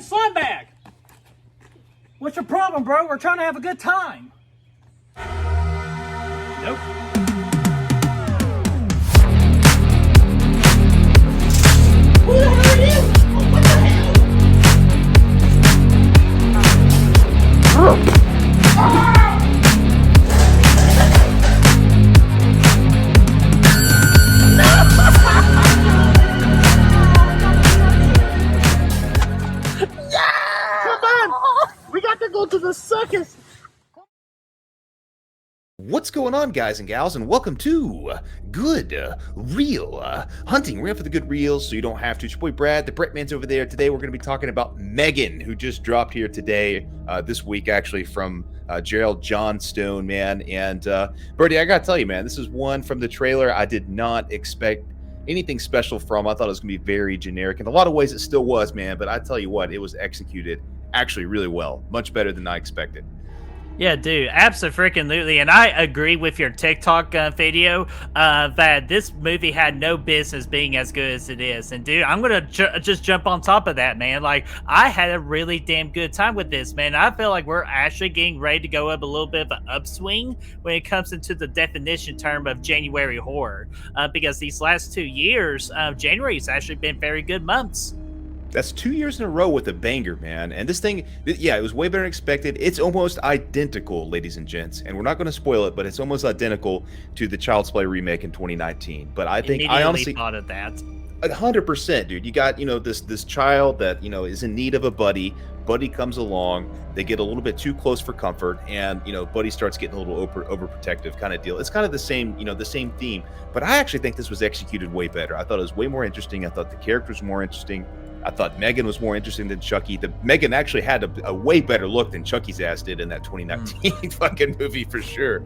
slime bag! What's your problem, bro? We're trying to have a good time. Nope. Who the hell are you? What the hell? To the circus. What's going on, guys and gals, and welcome to Good Reel Hunting. We're in for the good reels, so you don't have to. It's your boy Brad, the Bretman's over there. Today we're going to be talking about M3GAN, who just dropped here today, this week actually, from Gerald Johnstone, man. And Birdie, I gotta tell you, man, this is one from the trailer I did not expect anything special from. I thought it was gonna be very generic. In a lot of ways, it still was, man. But I tell you what, it was executed actually really well, much better than I expected. Yeah, dude, absolutely, and I agree with your TikTok video that this movie had no business being as good as it is. And dude, I'm gonna just jump on top of that, man. Like, I had a really damn good time with this, man. I feel like we're actually getting ready to go up a little bit of an upswing when it comes into the definition term of January horror, because these last 2 years, January's actually been very good months. That's 2 years in a row with a banger, man. And this thing, yeah, it was way better than expected. It's almost identical, ladies and gents. And we're not going to spoil it, but it's almost identical to the Child's Play remake in 2019. But I think I honestly thought of that. 100%, dude. You got, this child that, is in need of a buddy. Buddy comes along. They get a little bit too close for comfort, and Buddy starts getting a little overprotective kind of deal. It's kind of the same, the same theme. But I actually think this was executed way better. I thought it was way more interesting. I thought the characters were more interesting. I thought M3GAN was more interesting than Chucky. M3GAN actually had a way better look than Chucky's ass did in that 2019 fucking movie for sure.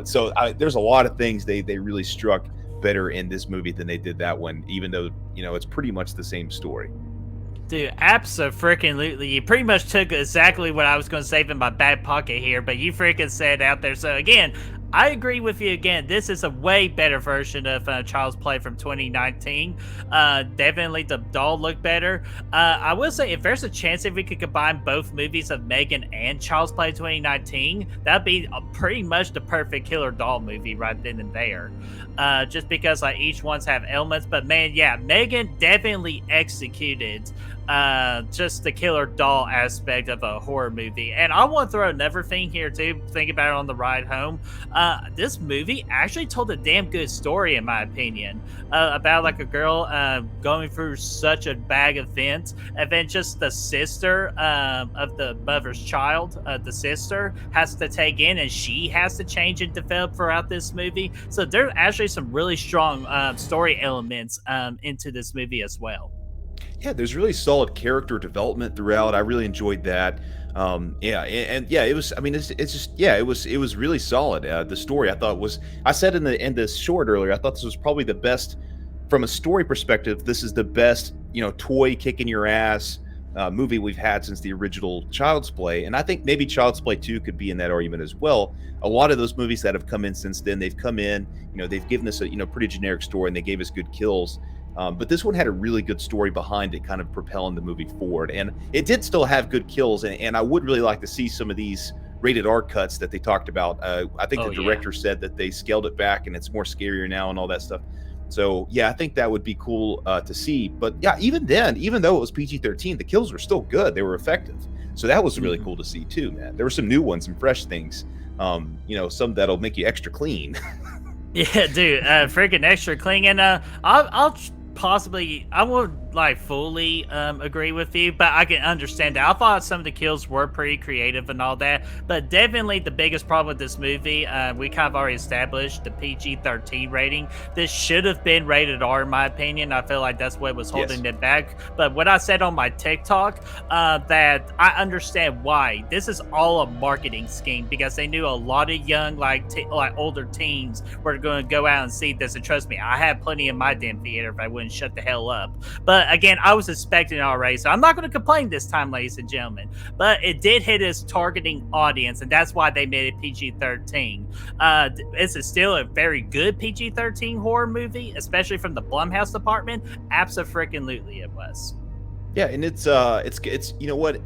So there's a lot of things they really struck better in this movie than they did that one, even though, it's pretty much the same story. Dude, abso-freaking-lutely. You pretty much took exactly what I was going to save in my back pocket here, but you freaking said it out there. So again, I agree with you again. This is a way better version of Child's Play from 2019. Definitely the doll looked better. I will say, if there's a chance if we could combine both movies of M3GAN and Child's Play 2019, that'd be pretty much the perfect killer doll movie right then and there. Just because like each one's have elements, but man, yeah, M3GAN definitely executed just the killer doll aspect of a horror movie. And I want to throw another thing here too, think about it on the ride home. This movie actually told a damn good story, in my opinion, about like a girl going through such a bad event, and then just the sister of the mother's child, the sister has to take in, and she has to change and develop throughout this movie. So there's actually some really strong story elements into this movie as well. Yeah, there's really solid character development throughout. I really enjoyed that. It was. I mean, it's just, yeah, it was really solid. The story, I thought, was. I said in the short earlier, I thought this was probably the best from a story perspective. This is the best, toy kicking your ass movie we've had since the original Child's Play, and I think maybe Child's Play 2 could be in that argument as well. A lot of those movies that have come in since then, they've come in, they've given us a pretty generic story, and they gave us good kills. But this one had a really good story behind it, kind of propelling the movie forward. And it did still have good kills, and I would really like to see some of these rated R cuts that they talked about. I think the director said that they scaled it back, and it's more scarier now and all that stuff. So, yeah, I think that would be cool to see. But, yeah, even then, even though it was PG-13, the kills were still good. They were effective. So that was really cool to see, too, man. There were some new ones, some fresh things, some that'll make you extra clean. Yeah, dude, freaking extra clean. And I'll possibly, I won't like fully agree with you, but I can understand that. I thought some of the kills were pretty creative and all that, but definitely the biggest problem with this movie, we kind of already established the PG-13 rating. This should have been rated R, in my opinion. I feel like that's what was holding it back. But what I said on my TikTok, that I understand why. This is all a marketing scheme, because they knew a lot of young, like older teens were going to go out and see this. And trust me, I had plenty in my damn theater if I wouldn't shut the hell up. But again, I was expecting it already, so I'm not going to complain this time, ladies and gentlemen. But it did hit its targeting audience, and that's why they made it PG-13. Is it still a very good PG-13 horror movie, especially from the Blumhouse department? Abso-freaking-lutely it was. Yeah, and it's you know what,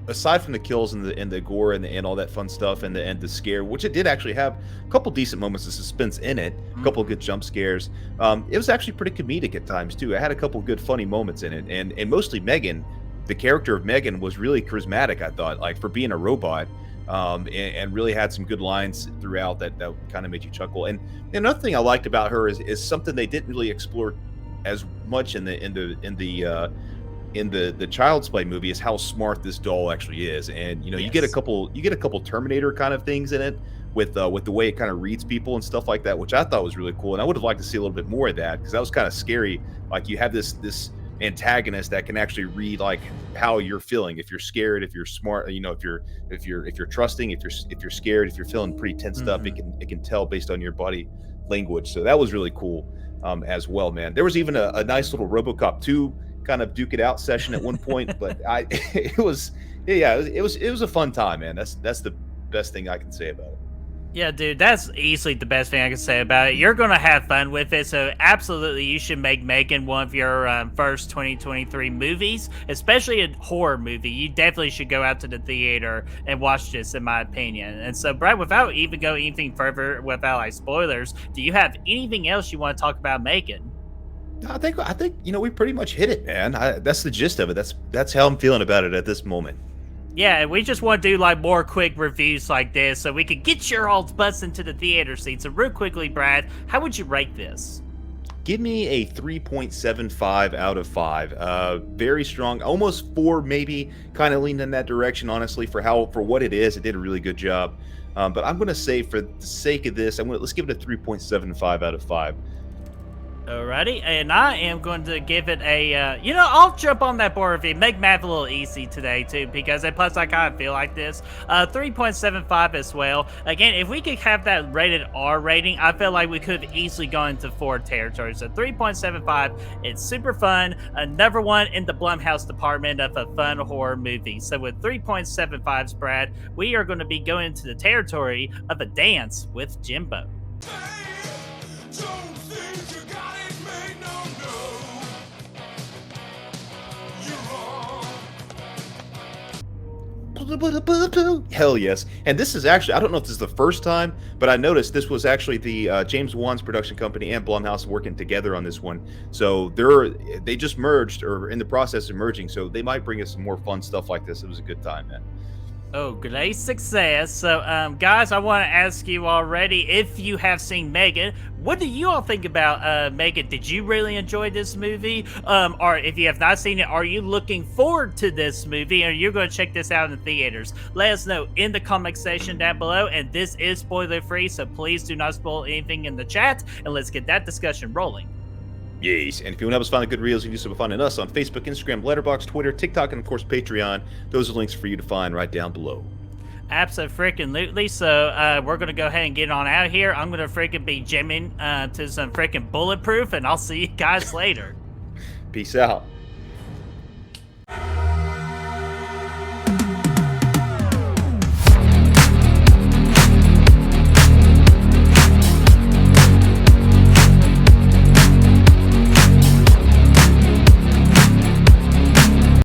aside from the kills and the gore and all that fun stuff and the scare, which it did actually have a couple decent moments of suspense in it, a couple good jump scares. It was actually pretty comedic at times too. It had a couple good funny moments in it, and mostly Megan, the character of Megan was really charismatic. I thought, like for being a robot, and really had some good lines throughout that kind of made you chuckle. And another thing I liked about her is something they didn't really explore as much in the Child's Play movie is how smart this doll actually is. And you get a couple Terminator kind of things in it with the way it kind of reads people and stuff like that, which I thought was really cool. And I would have liked to see a little bit more of that, because that was kind of scary. Like you have this antagonist that can actually read like how you're feeling, if you're scared, if you're smart, if you're trusting, if you're scared, if you're feeling pretty tensed up, it can tell based on your body language. So that was really cool as well, man. There was even a nice little RoboCop 2 kind of duke it out session at one point, but it was a fun time, man. That's the best thing I can say about it. Yeah, dude, that's easily the best thing I can say about it. You're gonna have fun with it, so absolutely you should make M3GAN one of your first 2023 movies, especially a horror movie. You definitely should go out to the theater and watch this, in my opinion. And so, Brad, without even going anything further, without like spoilers, do you have anything else you want to talk about M3GAN? I think we pretty much hit it, man. That's the gist of it. That's how I'm feeling about it at this moment. Yeah, we just want to do like more quick reviews like this so we could get your old butts into the theater seat. So real quickly, Brad, how would you rate this? Give me a 3.75 out of 5. Very strong, almost 4 maybe, kind of leaned in that direction, honestly, for what it is. It did a really good job. But I'm going to say, for the sake of this, let's give it a 3.75 out of 5. Alrighty, and I am going to give it a, I'll jump on that board review, make math a little easy today too, because plus I kind of feel like this, 3.75 as well. Again, if we could have that rated R rating, I feel like we could have easily gone into 4 territory. So 3.75, it's super fun, another one in the Blumhouse department of a fun horror movie. So with 3.75s, Brad, we are going to be going into the territory of A Dance with Jimbo. Hell yes. And this is actually, I don't know if this is the first time, but I noticed this was actually the James Wan's production company and Blumhouse working together on this one. So they just merged, or in the process of merging, so they might bring us some more fun stuff like this. It was a good time, man. Oh, great success. So, guys, I want to ask you already, if you have seen M3GAN, what do you all think about M3GAN? Did you really enjoy this movie? Or if you have not seen it, are you looking forward to this movie? Or you're going to check this out in the theaters? Let us know in the comment section down below. And this is spoiler free, so please do not spoil anything in the chat. And let's get that discussion rolling. Yes, and if you want to help us find the good reels, you can do so by finding us on Facebook, Instagram, Letterboxd, Twitter, TikTok, and of course Patreon. Those are links for you to find right down below. Absolutely. So we're gonna go ahead and get on out here. I'm gonna freaking be jamming to some freaking Bulletproof, and I'll see you guys later. Peace out.